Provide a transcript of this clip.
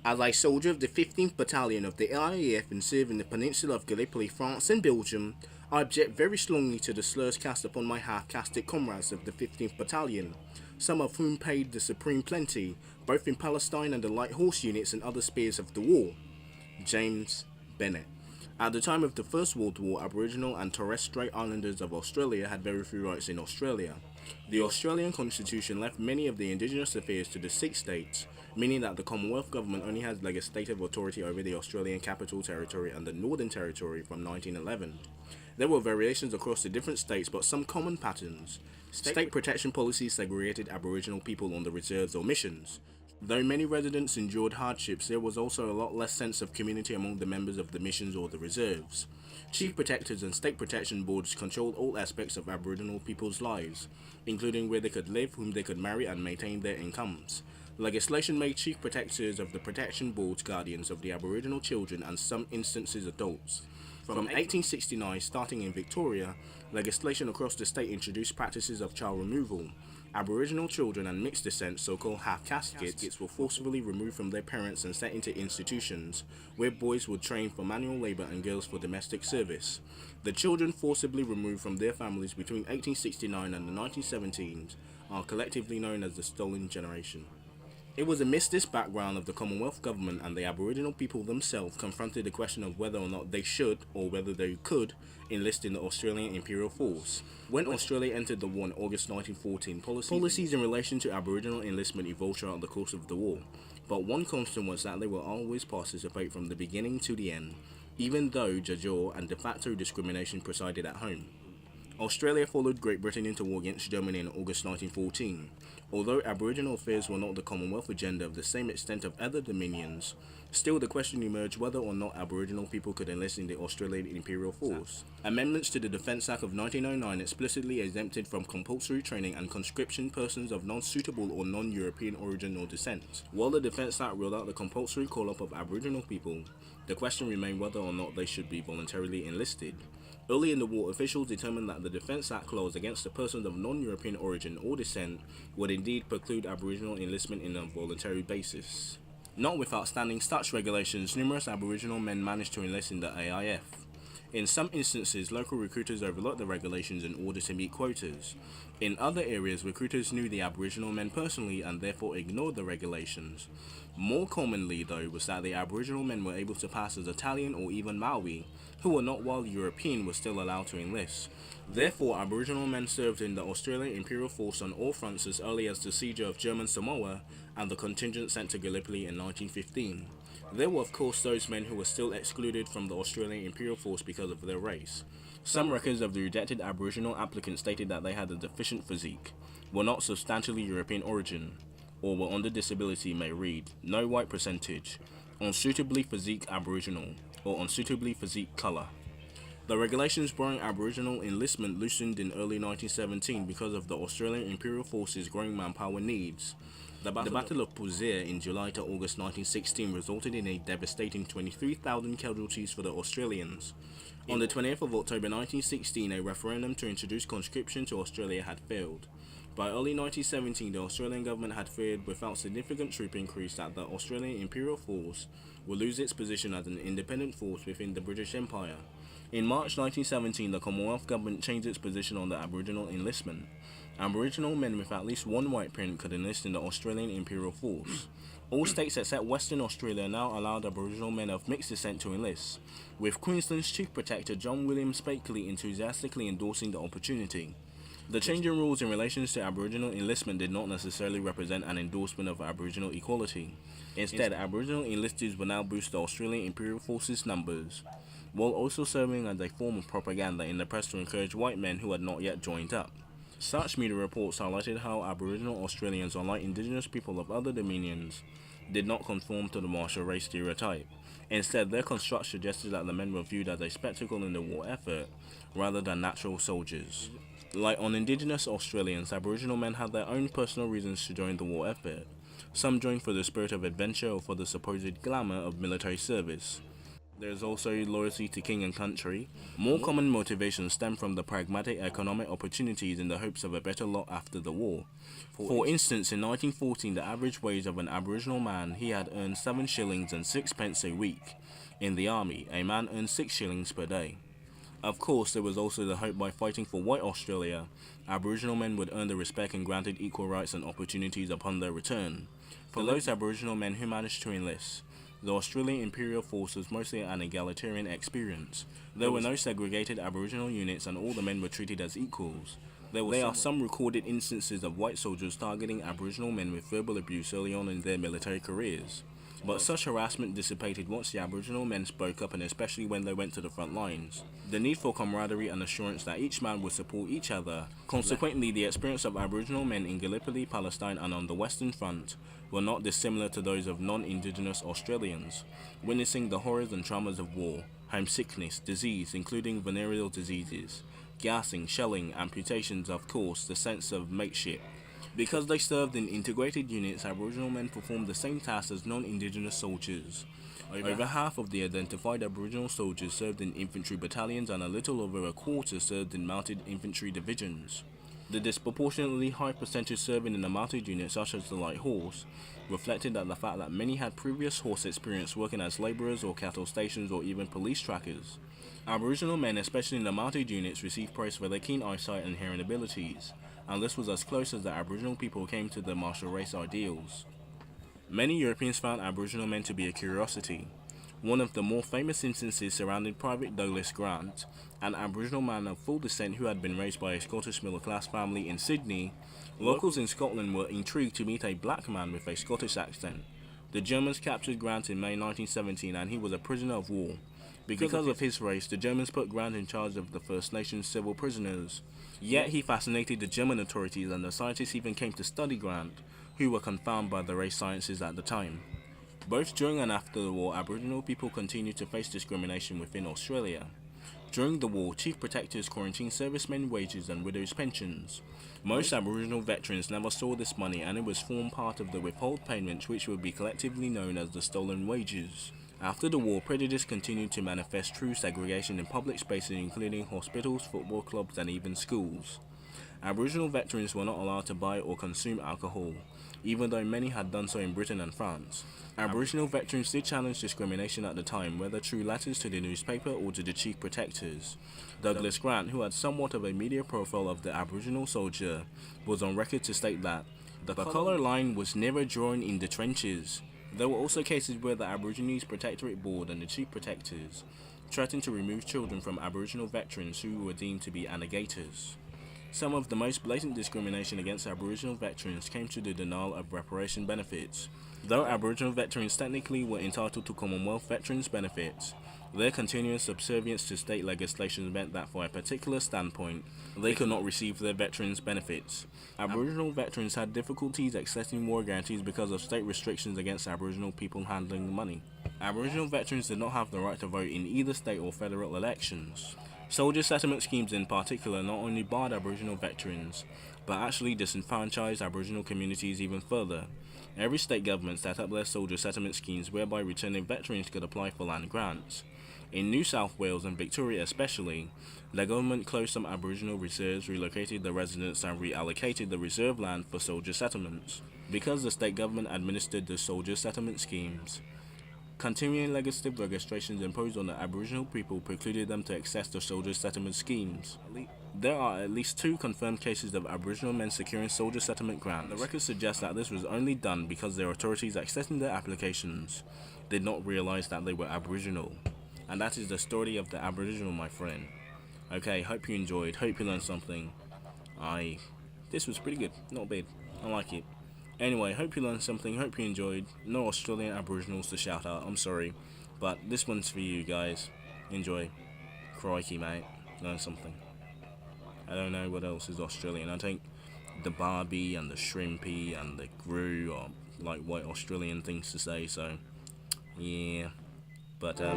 As a soldier of the 15th Battalion of the RAF and served in the peninsula of Gallipoli, France and Belgium, I object very strongly to the slurs cast upon my half-caste comrades of the 15th Battalion, some of whom paid the supreme plenty, both in Palestine and the light horse units and other spheres of the war. James Bennett. At the time of the First World War, Aboriginal and Torres Strait Islanders of Australia had very few rights in Australia. The Australian Constitution left many of the indigenous affairs to the six states, meaning that the Commonwealth Government only has legislative authority over the Australian Capital Territory and the Northern Territory from 1911. There were variations across the different states, but some common patterns. State protection policies segregated Aboriginal people on the reserves or missions. Though many residents endured hardships, there was also a lot less sense of community among the members of the missions or the reserves. Chief protectors and state protection boards controlled all aspects of Aboriginal people's lives, including where they could live, whom they could marry, and maintain their incomes. Legislation made chief protectors of the protection boards guardians of the Aboriginal children and some instances adults. From 1869, starting in Victoria, legislation across the state introduced practices of child removal. Aboriginal children and mixed descent, so-called half-caste kids, were forcibly removed from their parents and sent into institutions, where boys were trained for manual labour and girls for domestic service. The children forcibly removed from their families between 1869 and the 1917s are collectively known as the Stolen Generation. It was amidst this background of the Commonwealth Government and the Aboriginal people themselves confronted the question of whether or not they should, or whether they could, enlist in the Australian Imperial Force. When Australia entered the war in August 1914, policies in relation to Aboriginal enlistment evolved throughout the course of the war, but one constant was that they will always participate from the beginning to the end, even though de jure and de facto discrimination presided at home. Australia followed Great Britain into war against Germany in August 1914. Although Aboriginal affairs were not the Commonwealth agenda of the same extent of other dominions, still the question emerged whether or not Aboriginal people could enlist in the Australian Imperial Force. Amendments to the Defence Act of 1909 explicitly exempted from compulsory training and conscription persons of non-suitable or non-European origin or descent. While the Defence Act ruled out the compulsory call-up of Aboriginal people, the question remained whether or not they should be voluntarily enlisted. Early in the war, officials determined that the Defence Act clause against the persons of non-European origin or descent would indeed preclude Aboriginal enlistment in a voluntary basis. Notwithstanding such regulations, numerous Aboriginal men managed to enlist in the AIF. In some instances, local recruiters overlooked the regulations in order to meet quotas. In other areas, recruiters knew the Aboriginal men personally and therefore ignored the regulations. More commonly, though, was that the Aboriginal men were able to pass as Italian or even Maori, who were not while European were still allowed to enlist. Therefore, Aboriginal men served in the Australian Imperial Force on all fronts as early as the siege of German Samoa and the contingent sent to Gallipoli in 1915. There were of course those men who were still excluded from the Australian Imperial Force because of their race. Some records of the rejected Aboriginal applicants stated that they had a deficient physique, were not substantially European origin, or were under disability may read, no white percentage, unsuitably physique Aboriginal, or unsuitably physique colour. The regulations barring Aboriginal enlistment loosened in early 1917 because of the Australian Imperial Force's growing manpower needs. The Battle of Pozieres in July to August 1916 resulted in a devastating 23,000 casualties for the Australians. On the 20th of October 1916, a referendum to introduce conscription to Australia had failed. By early 1917, the Australian government had feared, without significant troop increase, that the Australian Imperial Force would lose its position as an independent force within the British Empire. In March 1917, the Commonwealth government changed its position on the Aboriginal enlistment. Aboriginal men with at least one white parent could enlist in the Australian Imperial Force. All states except Western Australia now allowed Aboriginal men of mixed descent to enlist, with Queensland's Chief Protector John William Spakeley enthusiastically endorsing the opportunity. The change in rules in relation to Aboriginal enlistment did not necessarily represent an endorsement of Aboriginal equality. Instead, Aboriginal enlistees will now boost the Australian Imperial Force's numbers, while also serving as a form of propaganda in the press to encourage white men who had not yet joined up. Such media reports highlighted how Aboriginal Australians, unlike Indigenous people of other dominions, did not conform to the martial race stereotype. Instead, their construct suggested that the men were viewed as a spectacle in the war effort, rather than natural soldiers. Like on Indigenous Australians, Aboriginal men had their own personal reasons to join the war effort. Some joined for the spirit of adventure or for the supposed glamour of military service. There's also loyalty to king and country. More common motivations stem from the pragmatic economic opportunities in the hopes of a better lot after the war. For instance, in 1914, the average wage of an Aboriginal man, he had earned 7 shillings and 6 pence a week. In the army, a man earned 6 shillings per day. Of course, there was also the hope by fighting for white Australia, Aboriginal men would earn the respect and granted equal rights and opportunities upon their return. For those Aboriginal men who managed to enlist, the Australian Imperial Force was mostly an egalitarian experience. There were no segregated Aboriginal units and all the men were treated as equals. There are some recorded instances of white soldiers targeting Aboriginal men with verbal abuse early on in their military careers. But such harassment dissipated once the Aboriginal men spoke up, and especially when they went to the front lines. The need for camaraderie and assurance that each man would support each other. Consequently, the experience of Aboriginal men in Gallipoli, Palestine and on the Western Front were not dissimilar to those of non-Indigenous Australians, witnessing the horrors and traumas of war, homesickness, disease including venereal diseases, gassing, shelling, amputations, of course, the sense of mateship. Because they served in integrated units, Aboriginal men performed the same tasks as non-Indigenous soldiers. Over half of the identified Aboriginal soldiers served in infantry battalions and a little over a quarter served in mounted infantry divisions. The disproportionately high percentage serving in a mounted unit such as the light horse reflected the fact that many had previous horse experience working as labourers or cattle stations or even police trackers. Aboriginal men, especially in the mounted units, received praise for their keen eyesight and hearing abilities, and this was as close as the Aboriginal people came to the martial race ideals. Many Europeans found Aboriginal men to be a curiosity. One of the more famous instances surrounded Private Douglas Grant, an Aboriginal man of full descent who had been raised by a Scottish middle-class family in Sydney. Locals in Scotland were intrigued to meet a black man with a Scottish accent. The Germans captured Grant in May 1917 and he was a prisoner of war. Because of his race, the Germans put Grant in charge of the First Nations civil prisoners. Yet he fascinated the German authorities and the scientists even came to study Grant, who were confounded by the race sciences at the time. Both during and after the war, Aboriginal people continued to face discrimination within Australia. During the war, chief protectors quarantined servicemen wages and widows' pensions. Most Aboriginal veterans never saw this money and it was formed part of the withhold payments which would be collectively known as the stolen wages. After the war, prejudice continued to manifest through segregation in public spaces including hospitals, football clubs and even schools. Aboriginal veterans were not allowed to buy or consume alcohol, even though many had done so in Britain and France. Aboriginal veterans did challenge discrimination at the time, whether through letters to the newspaper or to the chief protectors. Douglas Grant, who had somewhat of a media profile of the Aboriginal soldier, was on record to state that the colour line was never drawn in the trenches. There were also cases where the Aborigines Protectorate Board and the chief protectors threatened to remove children from Aboriginal veterans who were deemed to be annegators. Some of the most blatant discrimination against Aboriginal veterans came to the denial of reparation benefits. Though Aboriginal veterans technically were entitled to Commonwealth veterans benefits, their continuous subservience to state legislation meant that for a particular standpoint, they could not receive their veterans benefits. Aboriginal veterans had difficulties accessing war guarantees because of state restrictions against Aboriginal people handling money. Aboriginal veterans did not have the right to vote in either state or federal elections. Soldier settlement schemes in particular not only barred Aboriginal veterans, but actually disenfranchised Aboriginal communities even further. Every state government set up their soldier settlement schemes whereby returning veterans could apply for land grants. In New South Wales and Victoria especially, the government closed some Aboriginal reserves, relocated the residents and reallocated the reserve land for soldier settlements. Because the state government administered the soldier settlement schemes, continuing legislative registrations imposed on the Aboriginal people precluded them to access the soldier settlement schemes. There are at least 2 confirmed cases of Aboriginal men securing soldier settlement grants. The record suggests that this was only done because their authorities accessing their applications did not realise that they were Aboriginal. And that is the story of the Aboriginal, my friend. Okay, hope you enjoyed, hope you learned something. This was pretty good, not bad, I like it. Anyway, hope you learned something, hope you enjoyed. No Australian Aboriginals to shout out, I'm sorry. But this one's for you guys. Enjoy. Crikey, mate. Learn something. I don't know what else is Australian. I think the barbie and the shrimpy and the grue are like white Australian things to say, so yeah. But, good